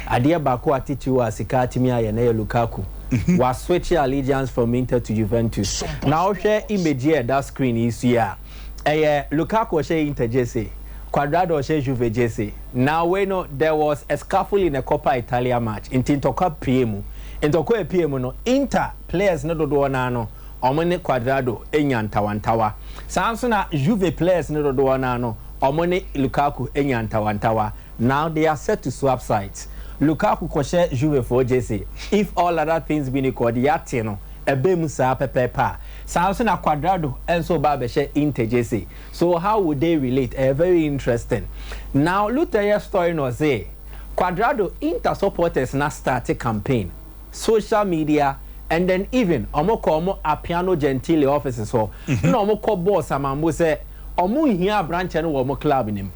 Adia Bako attitude was Sikatimia and Lukaku. Was switching allegiance from Inter to Juventus. Now share image here that screen is here. Lukaku share Inter JC. Quadrado share Juve JC. Now we know there was a scuffle in a Coppa Italia match. In Tintoka PM. In Toko PM no Inter players no do no. Omone Quadrado enyan tawantawa. Samsona Juve players no do no. Omone Lukaku enyan tawantawa. Now they are set to swap sides. Lukaku koshe Juve for JC. If all other things been equal, the no ebe musa pepepa. Samsona Quadrado enso babeshe Inter JC. So how would they relate? Very interesting. Now look at your story no say Quadrado Inter supporters na start a campaign. Social media and then even omo a piano gentile offices so no omo boss amambo say omo here branch no omo club in him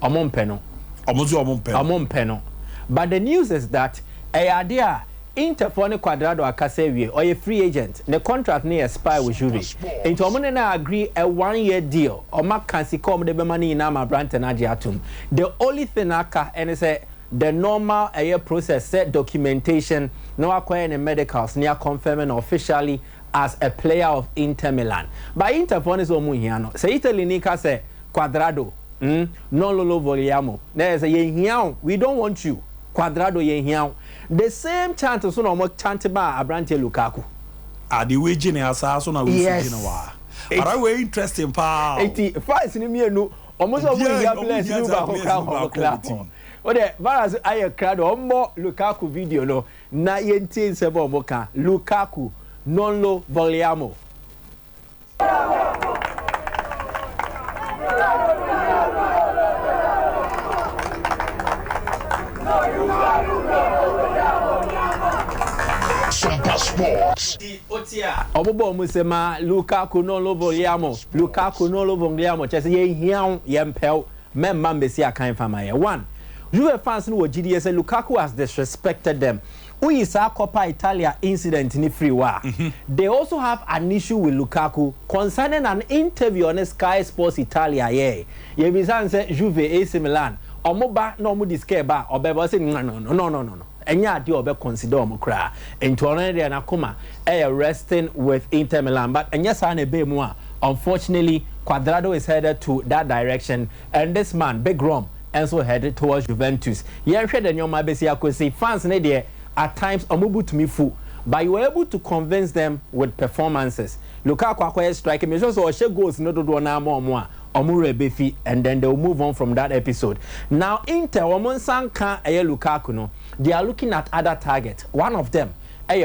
omo mpeno. But the news is that idea Interphone Quadrado akasewie or a free agent the contract near expire with Juve into omo na agree a 1-year deal omo can see come the money in ama branch na atum. The only thing aka and say the normal process set documentation no acquiring medicals near confirming officially as a player of Inter Milan. By Interphone is omuhiano. Say Italy nika say Quadrado non lolo vogliamo. There's a yehiao. We don't want you. Quadrado yehiao. The same chant so no more chant ba Abrante Lukaku. The wage in asaso na we wa. Are we interesting pa. 85 ni me no. Almost over here players no ba club. O de varas aye crowd omo Lukaku video no na yentin sebo omoka Lukaku non lo vogliamo. SOMPA Sports. Obobo musema Lukaku non lo vogliamo. Lukaku non lo vogliamo. Chese ye hian yempel memma mbesi akan fama ye. One, Juve fans no GDS say Lukaku has disrespected them. We is a Coppa Italia incident in free war. They also have an issue with Lukaku concerning an interview on Sky Sports Italia. Yeah, ye bizan say Juve AC Milan. Omoba no mu disque ba obeba say no. Enya ade obe consider omokra. Ento onere na koma resting with Inter Milan, but enya sa na be mu a unfortunately Quadrado is headed to that direction and this man Big Rom also headed towards Juventus. Yeah, the nyoma besi akosi fans ne there at times omubu to me full, but you were able to convince them with performances. Lukaku akwaye strike me so she goals no do na mo omure befi and then they will move on from that episode. Now Inter womonsan kan Lukaku no, they are looking at other targets. One of them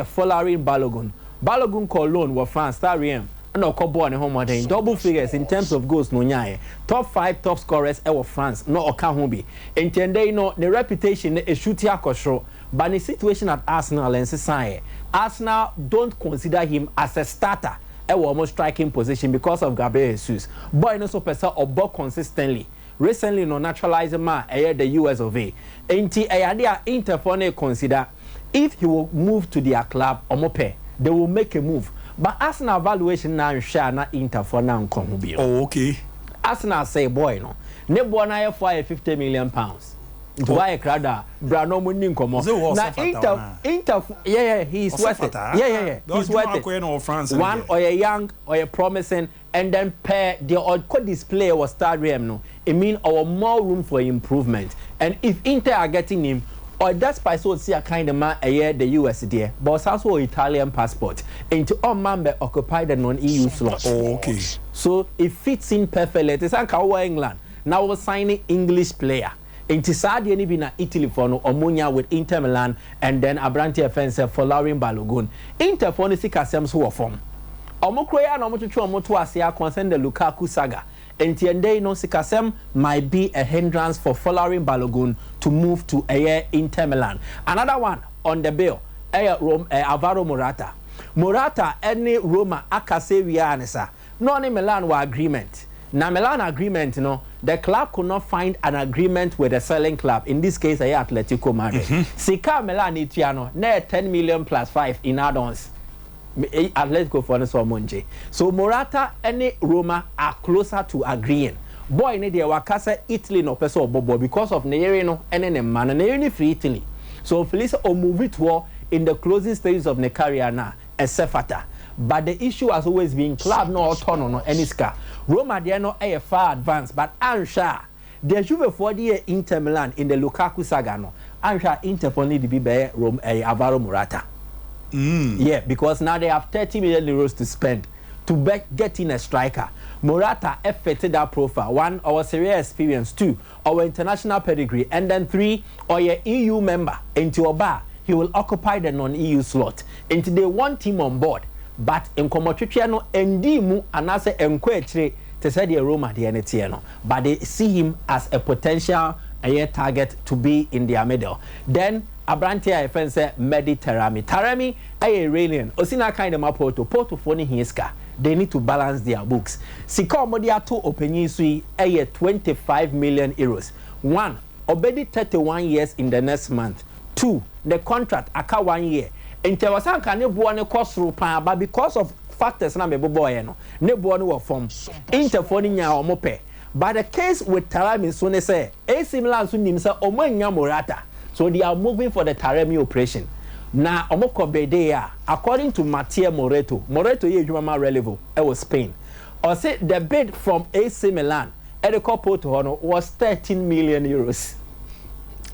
following Balogun call loan were France star Riem. No kobo on home modern double figures in terms of goals no nyae. Top 5 top scorers of France no okahubi. Intende no the reputation is shooting akosho, but the situation at Arsenal and Sissaye. Arsenal don't consider him as a starter. Almost striking position because of Gabriel Jesus. Boy no so person or consistently. Recently no naturalized man the US of A. Enti idea Interphone consider if he will move to their club or mope, they will make a move. But Arsenal valuation now share na Interphone na nkonhubio. Oh, okay. Arsenal say boy no. Ne boy na for £50 million. Why crowd Brano Munin Como. Now Inter yeah, he's worth it. Yeah. He's worth it. One or a young or a promising and then pair the odd display was start no. It mean our more room for improvement. And if Inter are getting him or that's by so see a kind of man a year the US there, but also Italian passport into all member occupy the non-EU slot. Oh, okay. So it fits in perfectly. It's like our England. Now we're signing English player. Inti saadi eni bi na Italy for no omunya with Inter Milan and then Abrante offense for Lauren Balogun. Inter for ni sikasem so form. Omokro ya na omotwetwe omoto ase a concern the Lukaku saga. Inti ende no sikasem might be a hindrance for following Balogun to move to Inter Milan. Another one on the bill, Alvaro Morata. Morata any Roma akase wianesa. No ni Milan wa agreement. Na Milan agreement, the club could not find an agreement with the selling club. In this case, Atletico Madrid. Sika Milan itiano, ne 10 million plus 5 in add-ons. Atletico for the Monje. So Morata and Roma are closer to agreeing. Boy, ne de wakasa Italy no peso bobo because of Neirino and then man and free Italy. So Felice will move it in the closing stages of the career now, a Sefata. But the issue has always been club no autonomy no any ska. Roma they are not a far advanced, but Ansha, the Juve for the Inter Milan in the Lukaku saga no. Ansha Inter for need to be by Rome Alvaro Morata. Yeah, because now they have 30 million euros to spend to get in a striker. Morata fitted that profile. 1, our Serie A experience. 2, our international pedigree. And then 3, our EU member. Into Oba, he will occupy the non-EU slot. Into they want him on board. But in Komotriano, Ndimu and as a Nkwetre to say the Roma the Enetiano. But they see him as a potential target to be in their middle. Then Abrantia offense Medi Tarami. Tarami a Iranian. Osina kind of Porto phone hiska. They need to balance their books. Sika Modia to open sui a 25 million euros. 1, already 31 years in the next month. 2, the contract aka 1 year. Inte wasan kan ne boa ne kosro pan but because of factors na me boy no ne boa no form interfo ni nya omope. But the case with Taremi so ne say AC Milan so nim say omanya Morata, so they are moving for the Taremi operation. Na omoko bede ya according to Mattia Moreto ye juma relevo it was Spain or say the bid from AC Milan at the couple to Hono was 13 million euros.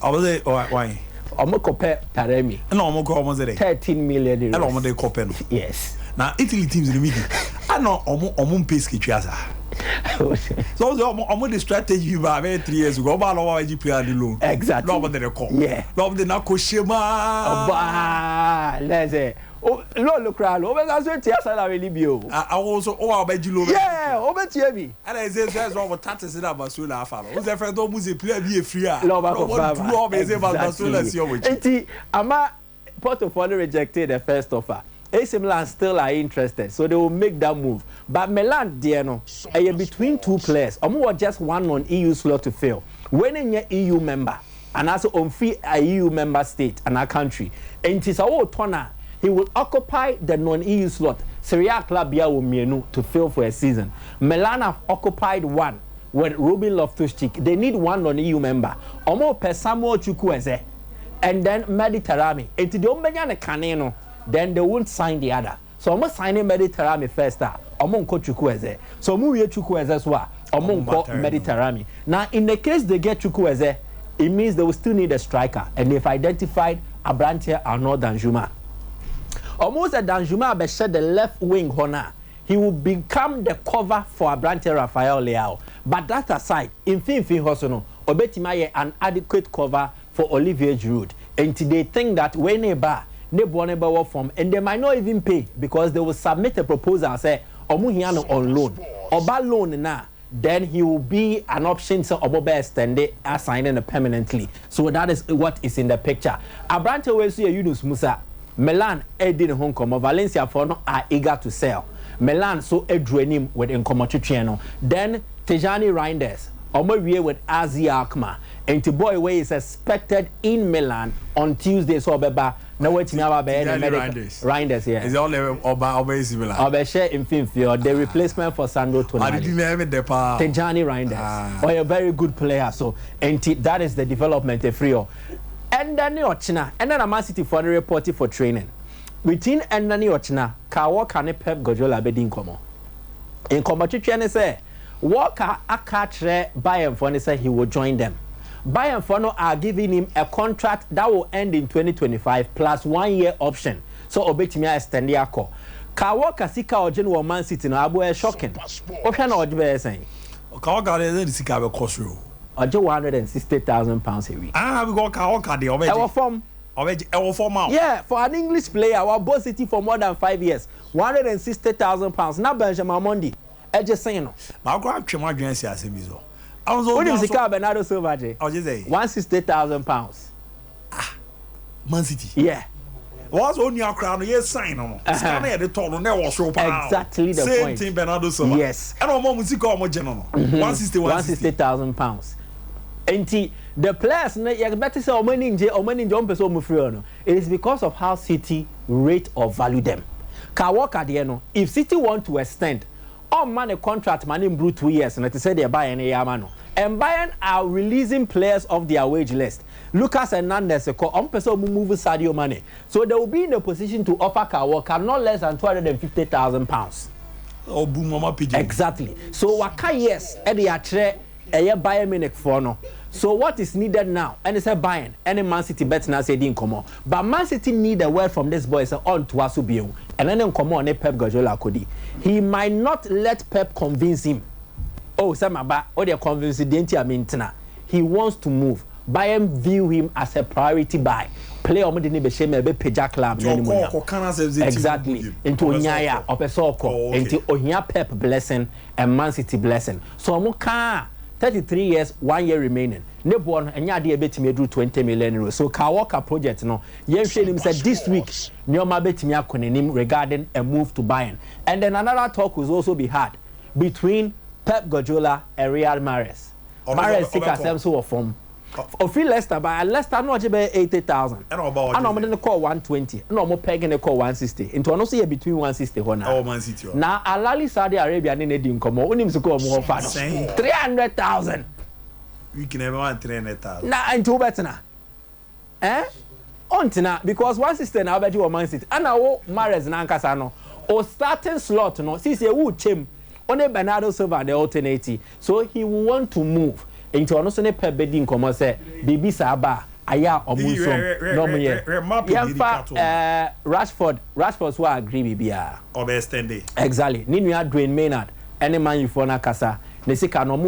I was it why Omoko pe Taremi no omoko almost 13 million euros. And omode kope no. Yes. Now Italy teams in the meeting. I know omo peski triasa. So the strategy you have 3 years ago about our player the loan. Exactly. No the call. Yeah. No the Nakoshima. Let's say oh look around over that's what salary libio. I also Bejulo. Yeah, over TV. And I say that's what taxes in Barcelona follow. Who's the friend of music player be free? Exactly. Ama portfolio rejected the first offer. AC Milan still are interested, so they will make that move. But Milan, between 2 players, or just 1 on EU slot to fill. When in your EU member, and also on free a EU member state and a country, and it is our turner, he will occupy the non-EU slot. Serie A club will to fill for a season. Milan have occupied 1 with Ruben Loftus-Cheek. They need 1 non-EU member. Omo Pesamo Chukwueze, and then Mediterranean. And to the Ombanyane Caneno. Then they won't sign the other. So I'm not signing Mediterranean first. I'm going to Chukwueze. So I'm going to Chukwueze as well. I'm going to Mediterranean. Now, in the case they get Chukwueze, it means they will still need a striker. And they've identified Abrantia and not Danjuma. Almost a Danjuma beside the left wing corner. He will become the cover for Abrantia Rafael Leao. But that aside, in Hosono, Obetima an adequate cover for Olivier Giroud. And they think that when they bar, they form and they might not even pay because they will submit a proposal and say Omuhiano on loan. Oba loan na then he will be an option to Obobe extended assigning permanently. So that is what is in the picture. Abrante Wesu Yunus Musa Milan Edin Hong Kong Valencia for no are eager to sell. Milan so edrenim with Nkomochicheno. Then Tejani Reinders Omowie with Azi Akma. And to boy way is expected in Milan on Tuesday. So Beba no wait now about Reinders, yeah. Is all Oba similar. Oba share in Finfield, the replacement for Sandro Tonali. Tejani Reinders. Or a very good player. So and that is the development of Frio. And then Ochina, and then a Man City for the reporting for training. Between and then Ochina, Kawa Kane Pep Guardiola bedin komo. In Komochichene say Walker Akatre Bayern for say he will join them. Bayern Fono are giving him a contract that will end in 2025 plus 1 year option. So Obetimia extend the accord. Kawa Kasika or General Man City no abo shocking. Option or be saying. Kawa Gade the Sika cost you. Or £160,000 a week. We got Kawa Kade already. Our form. Our form out. Yeah, for an English player, our boss City for more than 5 years. £160,000. Now Benjamin Mondi. I just saying no. Now grab Chema Genesi as him is. What is the car Bernardo Silva? £160,000. Ah, Man City. Yeah. Was on your crown, yes, sign on. Scanner the tone, never was so exactly the same point. Same thing, Bernardo Silva. Yes. And our music more general. £160,000. And the players, you better say, it is because of how City rate or value them. If City want to extend, man a contract man in 2 years and they say they buy any yamano. And Bayern are releasing players off their wage list. Lucas Hernandez, on person move Sadio Mane. So they will be in a position to offer Kyle Walker not less than £250,000. Oh, boom, Mama PG. Exactly. So waka yes, Eddie Atre, Bayern Munich for no. So what is needed now? And it's a Bayern. Any Man City bet now say didn't come on. But Man City need a word from this boy say on to Asubiu. And then come on Pep Guardiola Kodi. He might not let Pep convince him. Oh, Samaba, or they convince the he wants to move. Bayern view him as a priority buy. Play on the Nibesheme Peja club. Exactly. Into Onyaya, Opesoko, into Ohia Pep blessing and Man City blessing. So Moka 33 years, 1 year remaining. Nebon and Yadi bet me do 20 million euros. So Kawaka project no. Yen him said this week Nyoma bet me akonenim regarding a move to Bayern. And then another talk will also be had between Pep Guardiola and Riyad Mahrez. Mahrez seek ourselves so form. Of Leicester, but Leicester no achieve 80,000. And I'm going to call 120. No more pegging the call 160. Into no see between 160 now. Oh, Man City. Now Alali Saudi Arabia ne didn't come. Only to call more fun. 300,000. We can never want 300,000. Now into better now. Ontina because 160 now bet you Man City. And now Mahrez na Nkasano. O starting slot no. See say who chim. Only Bernardo Silva the alternative. So he will want to move. Into ono so ne Pep bedin komo se bibi saba aya omunsom no moye yemfa Rashford so agree bibia obestende exactly ni nua Dwayne Maynard any man you for na kasa ne sika no